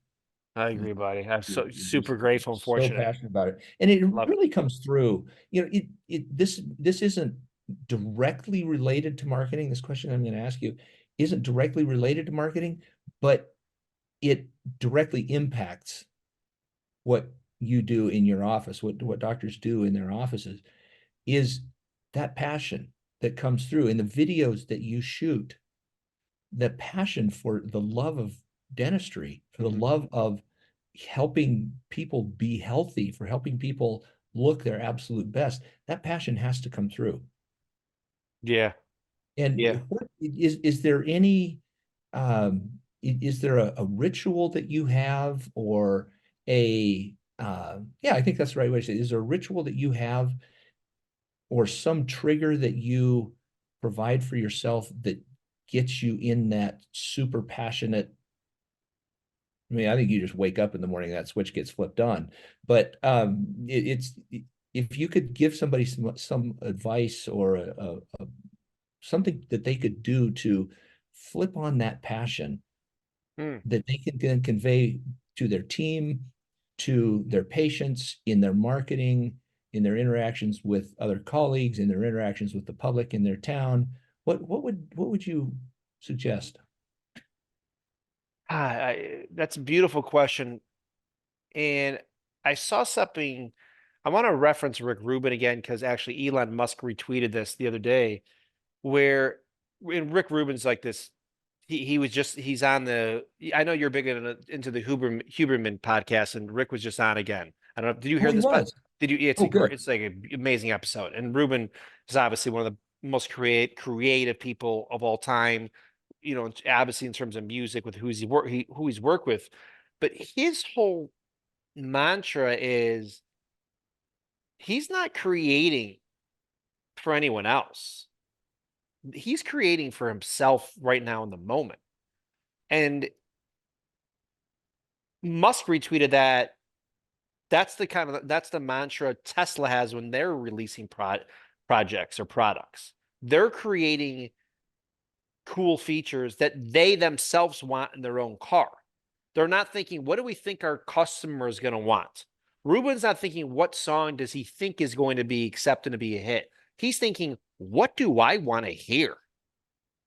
I agree, buddy. I'm so You're super just grateful and so fortunate. passionate about it, and it Love it. really comes through. This isn't directly related to marketing. This question I'm going to ask you isn't directly related to marketing, but it directly impacts what you do in your office, what doctors do in their offices, is that passion that comes through in the videos that you shoot, the passion for the love of dentistry, for the Mhm. love of helping people be healthy, for helping people look their absolute best. That passion has to come through. Yeah, yeah. And what is there any is there a ritual that you have, or I think that's the right way to say it. Is there a ritual that you have or some trigger that you provide for yourself that gets you in that super passionate? I mean, I think you just wake up in the morning and that switch gets flipped on. But it's if you could give somebody some advice or something that they could do to flip on that passion Hmm. that they can then convey to their team, to their patients, in their marketing, in their interactions with other colleagues, in their interactions with the public in their town. What would you suggest? That's a beautiful question. And I saw something. I want to reference Rick Rubin again because actually Elon Musk retweeted this the other day, where and Rick Rubin's like this. He was just he's on the. I know you're big into the Huberman podcast, and Rick was just on again. I don't know. Did you Oh, hear he this? But was. did you? Oh, good. It's like an amazing episode, and Rubin is obviously one of the most creative people of all time. Obviously in terms of music with who he's worked with, but his whole mantra is he's not creating for anyone else. He's creating for himself right now in the moment. And Musk retweeted that. That's the mantra Tesla has when they're releasing projects or products. They're creating cool features that they themselves want in their own car. They're not thinking, what do we think our customer is going to want? Ruben's not thinking, what song does he think is going to be accepted to be a hit? He's thinking, what do I want to hear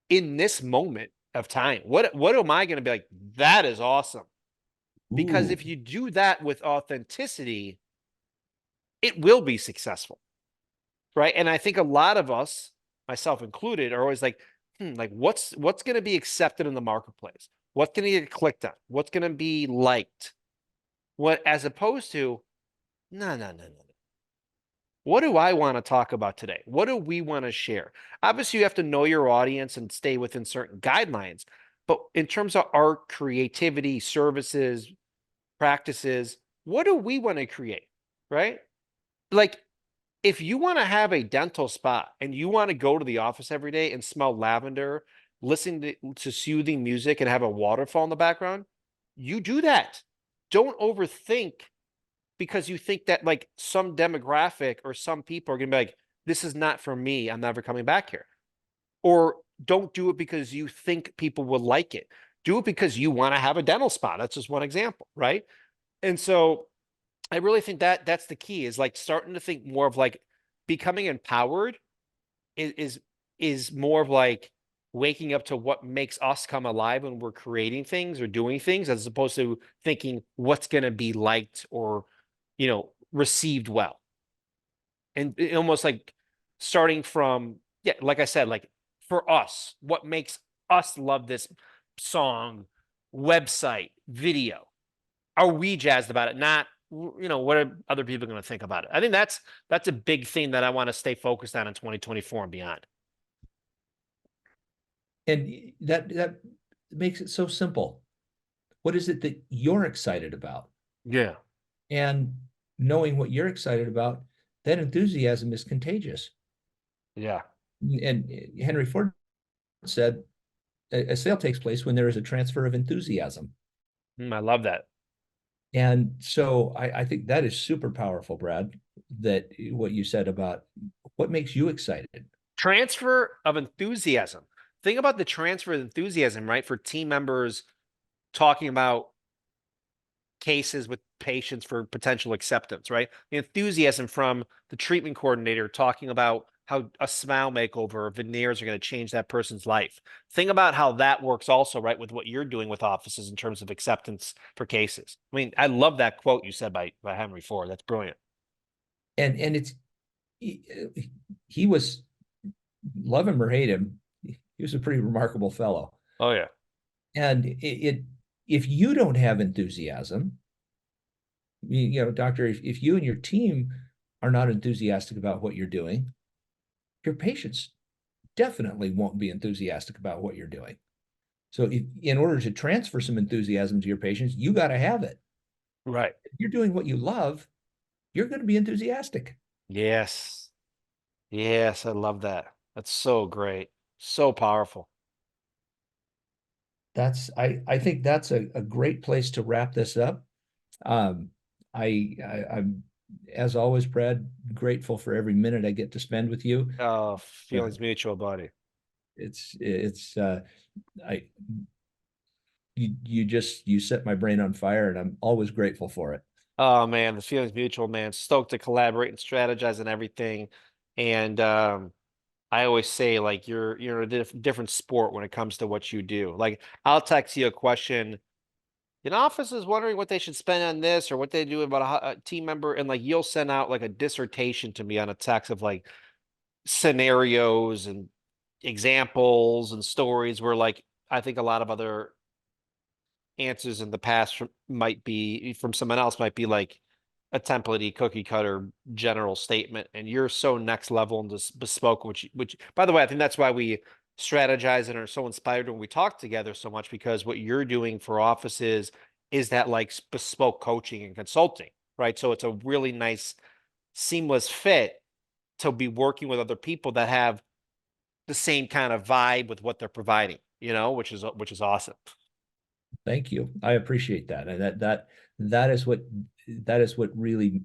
in this moment of time? What am I going to be like? That is awesome. Because Ooh. if you do that with authenticity, it will be successful. Right. And I think a lot of us, myself included, are always like, like what's going to be accepted in the marketplace? What's going to get clicked on? What's going to be liked? What, as opposed to, no, no, no, no. What do I want to talk about today? What do we want to share? Obviously, you have to know your audience and stay within certain guidelines. But in terms of art, creativity, services, practices, what do we want to create? Right? Like, if you want to have a dental spa and you want to go to the office every day and smell lavender, listen to soothing music and have a waterfall in the background, you do that. Don't overthink because you think that like some demographic or some people are gonna be like, this is not for me. I'm never coming back here. Or don't do it because you think people will like it. Do it because you want to have a dental spa. That's just one example, right? And so I really think that that's the key, is like starting to think more of like becoming empowered is is, is more of like waking up to what makes us come alive when we're creating things or doing things, as opposed to thinking what's going to be liked or, received well. And almost like starting from, yeah, like I said, like for us, what makes us love this song, website, video? Are we jazzed about it? Not, what are other people going to think about it? I think that's a big thing that I want to stay focused on in 2024 and beyond. And that makes it so simple. What is it that you're excited about? Yeah. And knowing what you're excited about, that enthusiasm is contagious. Yeah. And Henry Ford said, a sale takes place when there is a transfer of enthusiasm. I love that. And so I think that is super powerful, Brad, that what you said about what makes you excited. Transfer of enthusiasm. Think about the transfer of enthusiasm, right? For team members talking about cases with patients for potential acceptance, right? The enthusiasm from the treatment coordinator talking about how a smile makeover or veneers are going to change that person's life. Think about how that works also, right, with what you're doing with offices in terms of acceptance for cases. I mean, I love that quote you said by Henry Ford. That's brilliant. And it's he was, love him or hate him, he was a pretty remarkable fellow. Oh yeah. And it if you don't have enthusiasm, doctor, if you and your team are not enthusiastic about what you're doing, your patients definitely won't be enthusiastic about what you're doing. So in order to transfer some enthusiasm to your patients, you got to have it. Right. If you're doing what you love, you're going to be enthusiastic. Yes. Yes, I love that. That's so great. So powerful. I think that's a great place to wrap this up. Um, I'm, as always, Brad, grateful for every minute I get to spend with you. Oh, Uh, feelings mutual, buddy. it's I you set my brain on fire, and I'm always grateful for it. Oh man, the feelings mutual, man. Stoked to collaborate and strategize and everything. And I always say like you're a different sport when it comes to what you do. Like I'll text you a question. An office is wondering what they should spend on this or what they do about a team member, and like you'll send out like a dissertation to me on a text of like scenarios and examples and stories where like I think a lot of other answers in the past might be from someone else might be like a template cookie cutter general statement, and you're so next level and just bespoke, which by the way I think that's why we strategize and are so inspired when we talk together so much, because what you're doing for offices is that like bespoke coaching and consulting, right? So it's a really nice seamless fit to be working with other people that have the same kind of vibe with what they're providing, which is awesome. Thank you. I appreciate that. And that is what that is what really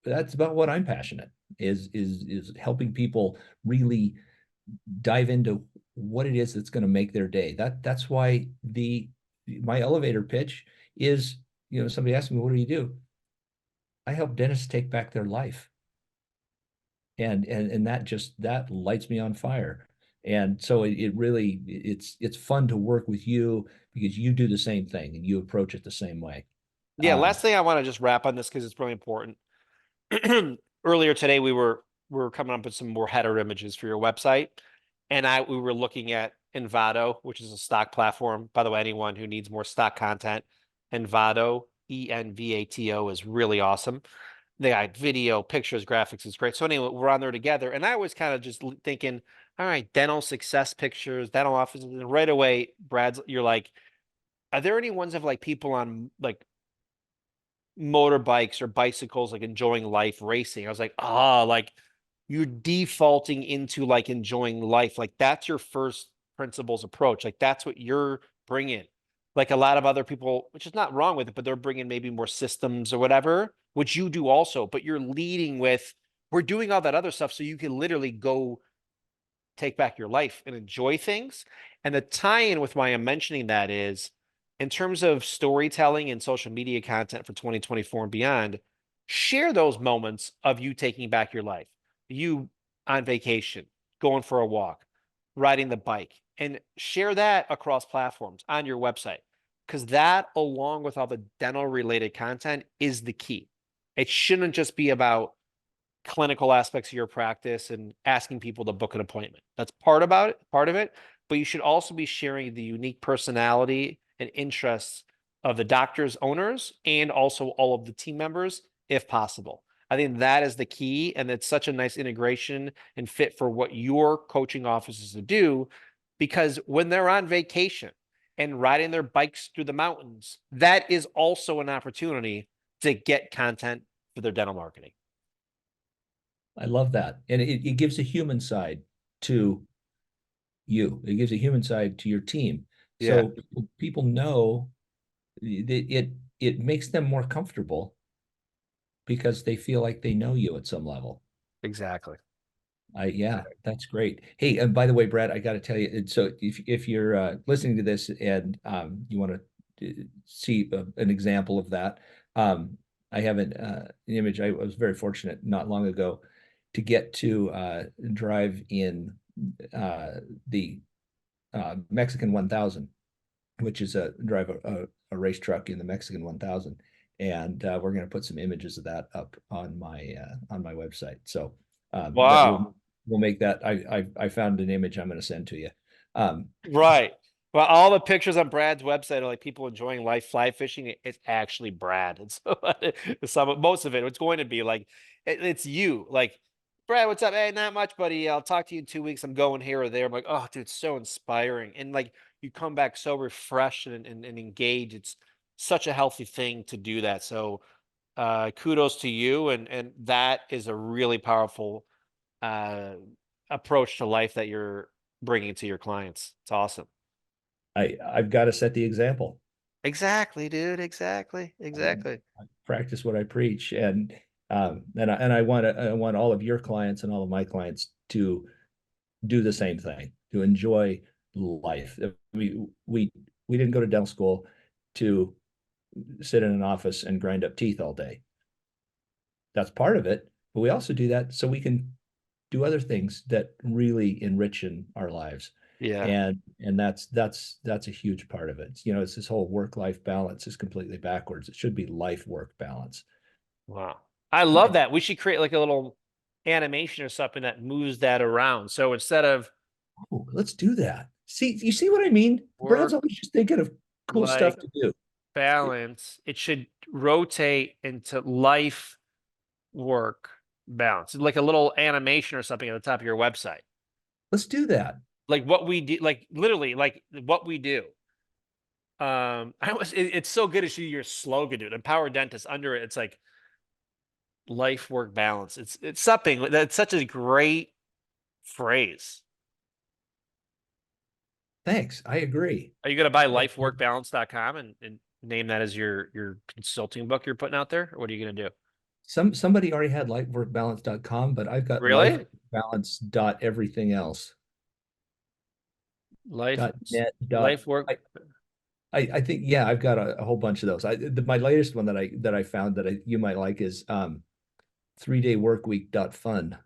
that's about what I'm passionate is helping people really dive into what it is that's going to make their day. That's why the my elevator pitch is, somebody asks me, what do you do? I help dentists take back their life. And that lights me on fire. And so it really it's fun to work with you because you do the same thing and you approach it the same way. Yeah, Um, last thing I want to just wrap on this because it's really important. Earlier today we were coming up with some more header images for your website, and we were looking at Envato, which is a stock platform. By the way, anyone who needs more stock content, Envato, Envato is really awesome. They got video, pictures, graphics. It's great. So anyway, we're on there together, and I was kind of just thinking, all right, dental success pictures, dental offices, and right away, you're like, are there any ones of like people on like motorbikes or bicycles, like enjoying life racing? I was like, like you're defaulting into like enjoying life. Like that's your first principles approach. Like that's what you're bringing. like a lot of other people, which is not wrong with it, but they're bringing maybe more systems or whatever, which you do also, but you're leading with, we're doing all that other stuff so you can literally go take back your life and enjoy things. And the tie-in with why I'm mentioning that is in terms of storytelling and social media content for 2024 and beyond, share those moments of you taking back your life, you on vacation, going for a walk, riding the bike, and share that across platforms on your website. Because that, along with all the dental related content, is the key. It shouldn't just be about clinical aspects of your practice and asking people to book an appointment. That's part of it, but you should also be sharing the unique personality and interests of the doctor's owners and also all of the team members if possible. I think that is the key, and it's such a nice integration and fit for what your coaching offices to do, because when they're on vacation and riding their bikes through the mountains, that is also an opportunity to get content for their dental marketing. I love that. And it gives a human side to you. It gives a human side to your team. Yeah, So people know it makes them more comfortable because they feel like they know you at some level. exactly. Yeah, that's great. Hey, and by the way, Brad, I got to tell you, so if you're listening to this and you want to see an example of that, I have an image. I was very fortunate not long ago to get to drive in the Mexican 1000, which is drive a race truck in the Mexican 1000, and we're going to put some images of that up on my website. So that Wow. we'll make that. I found an image I'm going to send to you. Um, Right. Well, all the pictures on Brad's website are like people enjoying life fly fishing. It's actually Brad. It's most of it. It's going to be like it's you. Like, Brad, what's up? Hey, not much, buddy. I'll talk to you in 2 weeks. I'm going here or there. I'm like, oh, dude, it's so inspiring. And like you come back so refreshed and engaged. It's such a healthy thing to do that. So kudos to you. And that is a really powerful uh, approach to life that you're bringing to your clients. It's awesome. I've got to set the example. Exactly, dude. Exactly. Exactly. I practice what I preach, and I want all of your clients and all of my clients to do the same thing, to enjoy life. We didn't go to dental school to sit in an office and grind up teeth all day. That's part of it, but we also do that so we can do other things that really enrich in our lives. Yeah. And that's a huge part of it. You know, it's this whole work-life balance is completely backwards. It should be life-work balance. Wow. I love that. We should create like a little animation or something that moves that around. So instead of Oh, let's do that. See, you see what I mean? Brad's work always just thinking of cool life stuff to do. balance, it should rotate into life work balance, like a little animation or something at the top of your website. Let's do that. Like what we do, like literally, like what we do. It's so good to see your slogan, dude. Empower dentists under it. It's like life work balance. It's something that's such a great phrase. Thanks. I agree. Are you gonna buy lifeworkbalance.com and name that as your consulting book you're putting out there? Or what are you gonna do? Somebody already had lifeworkbalance.com, but I've got Really? lifebalance dot everything else Life dot net dot life work. I think yeah, I've got a whole bunch of those. My latest one that I found that you might like is 3-day work week dot fun.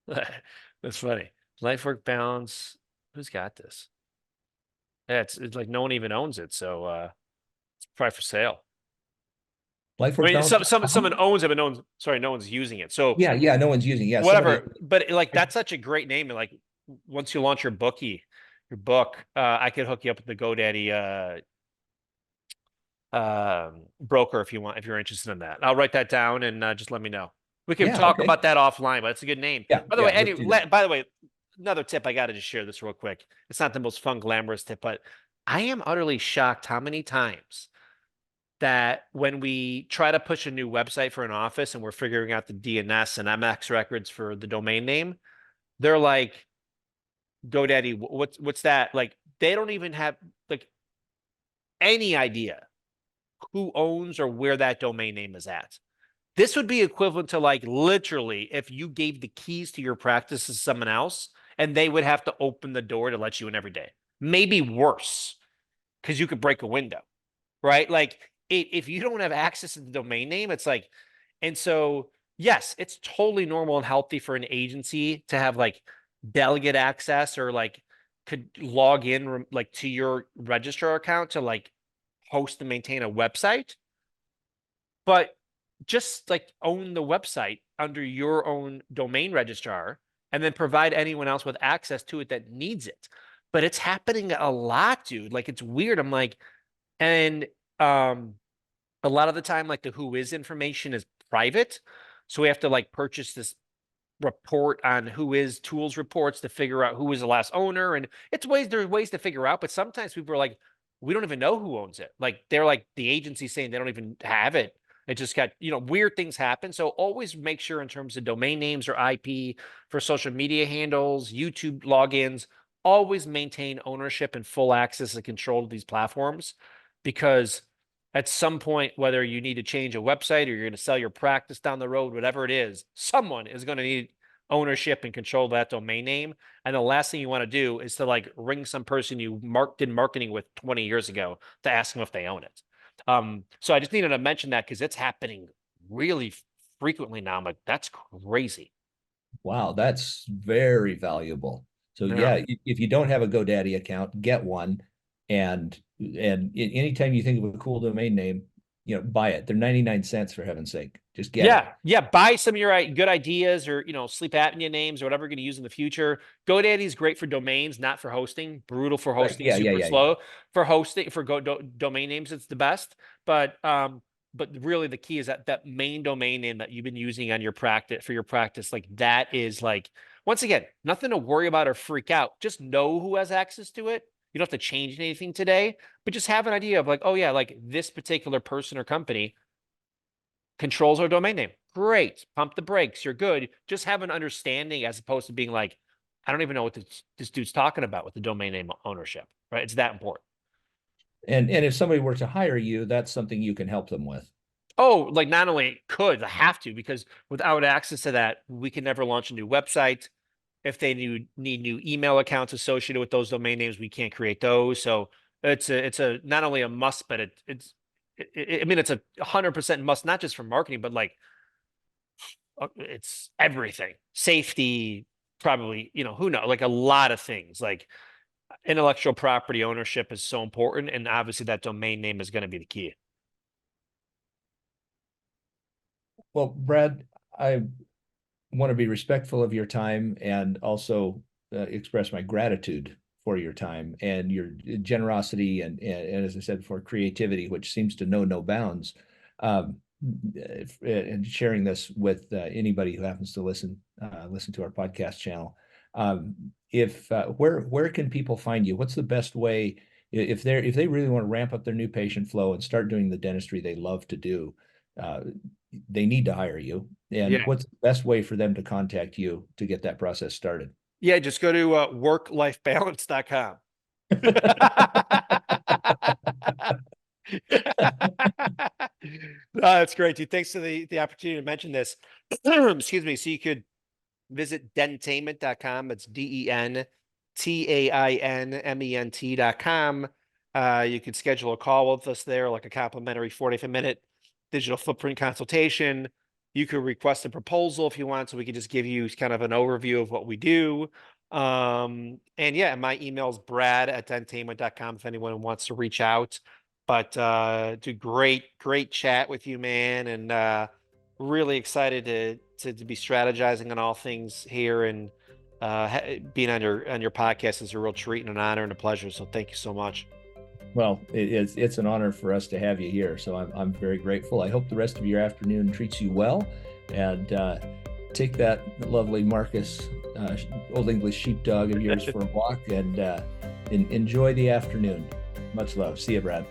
That's funny. Life work balance. Who's got this? Yeah, it's like no one even owns it, so it's probably for sale. I mean, someone Lifeworkbalance.com. owns it, but no one's using it. So Yeah, no one's using. Yeah, somebody. whatever. But like that's such a great name. And like once you launch your book, I could hook you up with the GoDaddy broker if you want, if you're interested in that. I'll write that down and just let me know. We can Yeah, talk okay. about that offline, but it's a good name. By the way, Let's do that. by the way, another tip, I got to just share this real quick. It's not the most fun, glamorous tip, but I am utterly shocked how many times that when we try to push a new website for an office and we're figuring out the DNS and MX records for the domain name, they're like, GoDaddy, what's that? Like, they don't even have like any idea who owns or where that domain name is at. This would be equivalent to like literally if you gave the keys to your practice to someone else and they would have to open the door to let you in every day. Maybe worse because you could break a window, right? Like if you don't have access to the domain name, it's like, and so yes, it's totally normal and healthy for an agency to have like delegate access or like could log in like to your registrar account to like host and maintain a website. But just like own the website under your own domain registrar and then provide anyone else with access to it that needs it. But it's happening a lot, dude. Like it's weird. I'm like, and a lot of the time, like the who is information is private. So we have to like purchase this report on who is tools reports to figure out who is the last owner. And there's ways to figure out, but sometimes people are like, we don't even know who owns it. Like they're like the agency saying they don't even have it. It just got, weird things happen. So always make sure in terms of domain names or IP for social media handles, YouTube logins, always maintain ownership and full access and control of these platforms, because at some point, whether you need to change a website or you're going to sell your practice down the road, whatever it is, someone is going to need ownership and control of that domain name. And the last thing you want to do is to like ring some person you did marketing with 20 years ago to ask them if they own it. So I just needed to mention that because it's happening really frequently now. I'm like, that's crazy. Wow, that's very valuable. So yeah, if you don't have a GoDaddy account, get one. And anytime you think of a cool domain name, buy it. They're 99 cents, for heaven's sake. Just get it. Yeah. Buy some of your good ideas or, sleep apnea names or whatever you're going to use in the future. GoDaddy is great for domains, not for hosting. Brutal for hosting, Right. super slow. For hosting, for domain names, it's the best. But really the key is that main domain name that you've been using on your practice, for your practice, like that is like, once again, nothing to worry about or freak out. Just know who has access to it. You don't have to change anything today, but just have an idea of like, oh yeah, like this particular person or company controls our domain name. Great. Pump the brakes. You're good. Just have an understanding as opposed to being like, I don't even know what this dude's talking about with the domain name ownership, right? It's that important. And if somebody were to hire you, that's something you can help them with. Oh, like not only could, I have to, because without access to that, we can never launch a new website. If they need new email accounts associated with those domain names, we can't create those. So it's a not only a must, but it's I mean, it's 100% must, not just for marketing, but like it's everything. Safety, probably, who knows, like a lot of things. Like intellectual property ownership is so important, and obviously that domain name is going to be the key. Well, Brad, I want to be respectful of your time and also express my gratitude for your time and your generosity and as I said before, creativity, which seems to know no bounds. And sharing this with anybody who happens to listen to our podcast channel. If where can people find you? What's the best way if they really want to ramp up their new patient flow and start doing the dentistry they love to do? They need to hire you. And what's the best way for them to contact you to get that process started? Yeah, just go to worklifebalance.com. That's great, dude. Thanks for the opportunity to mention this. Excuse me. So you could visit dentainment.com. It's DENTAINMENT.com. You could schedule a call with us there, like a complimentary 45-minute digital footprint consultation. You could request a proposal if you want, so we could just give you kind of an overview of what we do. And yeah, my email is brad@dentainment.com if anyone wants to reach out. But do great chat with you, man, and really excited to be strategizing on all things here, and being on your podcast is a real treat and an honor and a pleasure. So thank you so much. Well, it's an honor for us to have you here. So I'm very grateful. I hope the rest of your afternoon treats you well, and take that lovely Marcus, Old English sheepdog of yours for a walk, and enjoy the afternoon. Much love. See you, Brad.